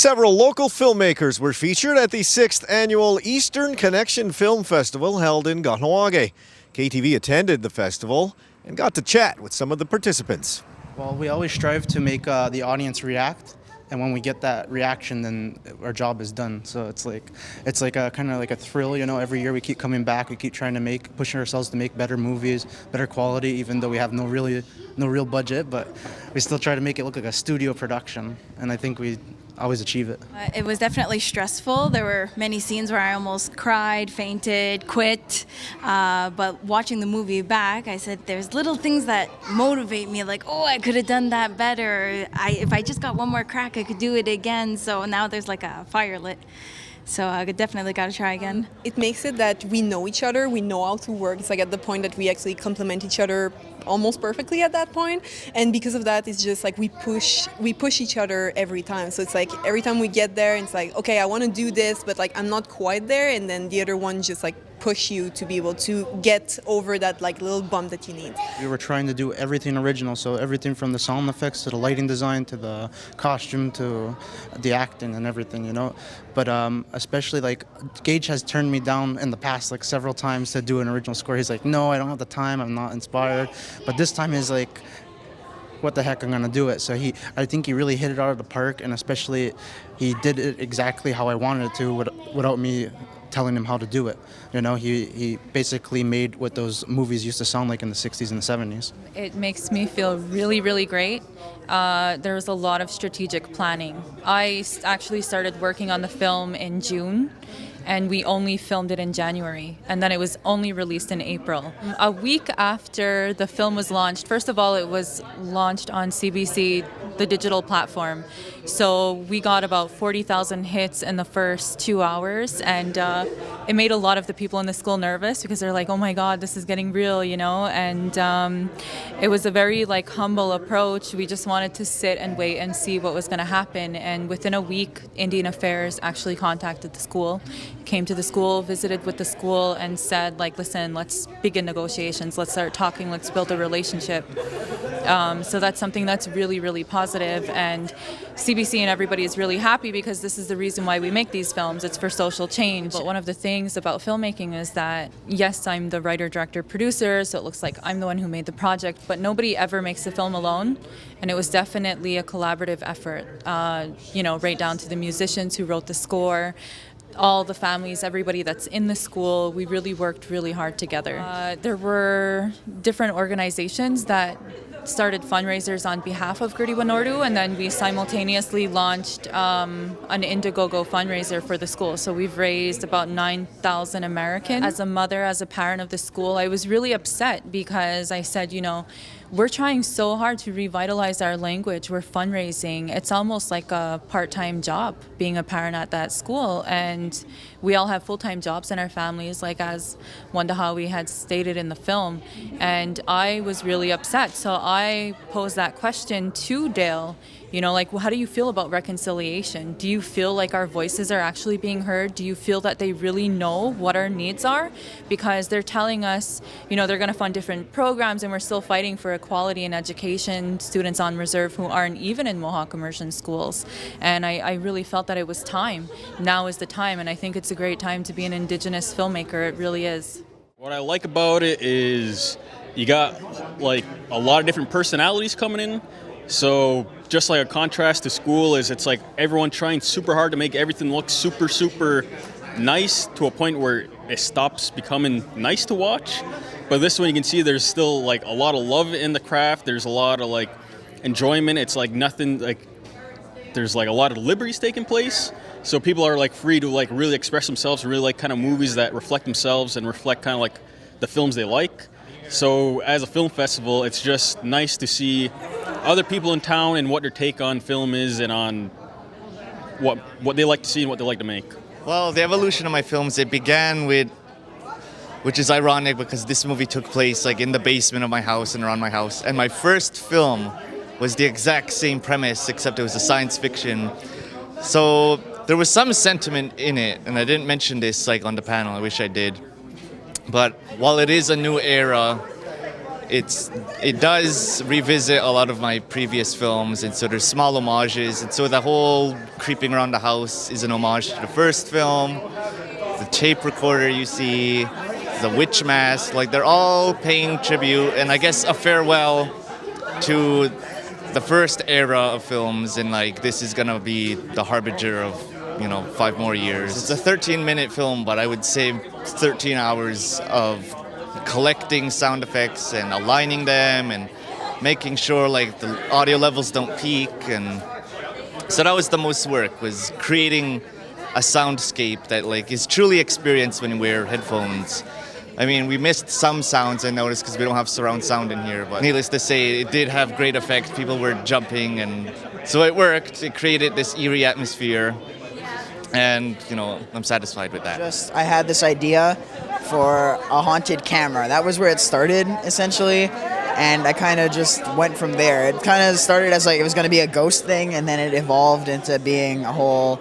Several local filmmakers were featured at the 6th Annual Eastern Connection Film Festival held in Kahnawà. KTV attended the festival and got to chat with some of the participants. Well, we always strive to make the audience react, and when we get that reaction, then our job is done. So it's like a kind of like a thrill, you know. Every year we keep coming back, we keep trying to pushing ourselves to make better movies, better quality, even though we have no real budget, but we still try to make it look like a studio production, and I think we always achieve it. It was definitely stressful. There were many scenes where I almost cried, fainted, quit. But watching the movie back, I said there's little things that motivate me, like, oh, I could have done that better. If I just got one more crack, I could do it again. So now there's like a fire lit. So I definitely got to try again. It makes it that we know each other, we know how to work. It's like at the point that we actually complement each other almost perfectly at that point. And because of that, it's just like we push each other every time. So it's like every time we get there, it's like, okay, I want to do this, but like I'm not quite there. And then the other one just like push you to be able to get over that like little bump that you need. We were trying to do everything original, so everything from the sound effects to the lighting design to the costume to the acting and everything, you know. But especially like Gage has turned me down in the past like several times to do an original score. He's like, no, I don't have the time, I'm not inspired. But this time he's like, what the heck, I'm gonna do it. So I think he really hit it out of the park, and especially he did it exactly how I wanted it to without me telling him how to do it. You know, he basically made what those movies used to sound like in the 60s and the 70s. It makes me feel really, really great. There was a lot of strategic planning. I actually started working on the film in June, and we only filmed it in January, and then it was only released in April. A week after the film was launched, first of all, it was launched on CBC, the digital platform. So we got about 40,000 hits in the first 2 hours, and it made a lot of the people in the school nervous because they're like, oh my God, this is getting real, you know? And it was a very like humble approach. We just wanted to sit and wait and see what was gonna happen. And within a week, Indian Affairs actually contacted the school, came to the school, visited with the school, and said, like, listen, let's begin negotiations, let's start talking, let's build a relationship. So that's something that's really, really positive, and CBC and everybody is really happy because this is the reason why we make these films. It's for social change. But one of the things about filmmaking is that, yes, I'm the writer, director, producer, so it looks like I'm the one who made the project, but nobody ever makes the film alone, and it was definitely a collaborative effort, you know, right down to the musicians who wrote the score, all the families, everybody that's in the school. We really worked really hard together. There were different organizations that started fundraisers on behalf of Gurdiwa Nordu, and then we simultaneously launched an Indiegogo fundraiser for the school. So we've raised about 9,000 American. As a mother, as a parent of the school, I was really upset because I said, you know, we're trying so hard to revitalize our language. We're fundraising. It's almost like a part-time job being a parent at that school. And we all have full-time jobs in our families, like as Wandahawi had stated in the film. And I was really upset. So I posed that question to Dale. You know, like, well, how do you feel about reconciliation? Do you feel like our voices are actually being heard? Do you feel that they really know what our needs are? Because they're telling us, you know, they're going to fund different programs, and we're still fighting for equality in education, students on reserve who aren't even in Mohawk immersion schools. And I really felt that it was time. Now is the time, and I think it's a great time to be an Indigenous filmmaker. It really is. What I like about it is you got like a lot of different personalities coming in. So just like a contrast to school is it's like everyone trying super hard to make everything look super, super nice to a point where it stops becoming nice to watch. But this one you can see there's still like a lot of love in the craft. There's a lot of like enjoyment. It's like nothing like there's like a lot of liberties taking place. So people are like free to like really express themselves and really like kind of movies that reflect themselves and reflect kind of like the films they like. So as a film festival, it's just nice to see other people in town and what their take on film is and on what they like to see and what they like to make. Well, the evolution of my films, it began with, which is ironic because this movie took place like in the basement of my house and around my house. And my first film was the exact same premise, except it was a science fiction. So there was some sentiment in it, and I didn't mention this like on the panel, I wish I did. But while it is a new era, it does revisit a lot of my previous films, and so there's small homages, and so the whole creeping around the house is an homage to the first film. The tape recorder you see, the witch mask, like they're all paying tribute, and I guess a farewell to the first era of films, and like this is gonna be the harbinger of 5 more years. It's a 13-minute film, but I would say 13 hours of collecting sound effects and aligning them and making sure like the audio levels don't peak, and so that was the most work, was creating a soundscape that like is truly experienced when you wear headphones. I mean, we missed some sounds, I noticed, because we don't have surround sound in here, but needless to say, it did have great effect. People were jumping, and so it worked. It created this eerie atmosphere, and I'm satisfied with that. I had this idea for a haunted camera. That was where it started, essentially, and I kind of just went from there. It kind of started as like it was going to be a ghost thing, and then it evolved into being a whole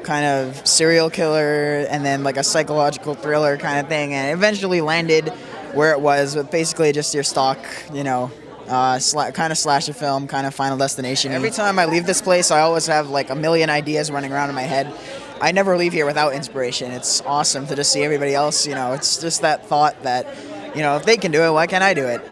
kind of serial killer, and then like a psychological thriller kind of thing, and eventually landed where it was with basically just your stock, kind of slasher film, kind of Final Destination. Every time I leave this place, I always have like a million ideas running around in my head. I never leave here without inspiration. It's awesome to just see everybody else, it's just that thought that, if they can do it, why can't I do it?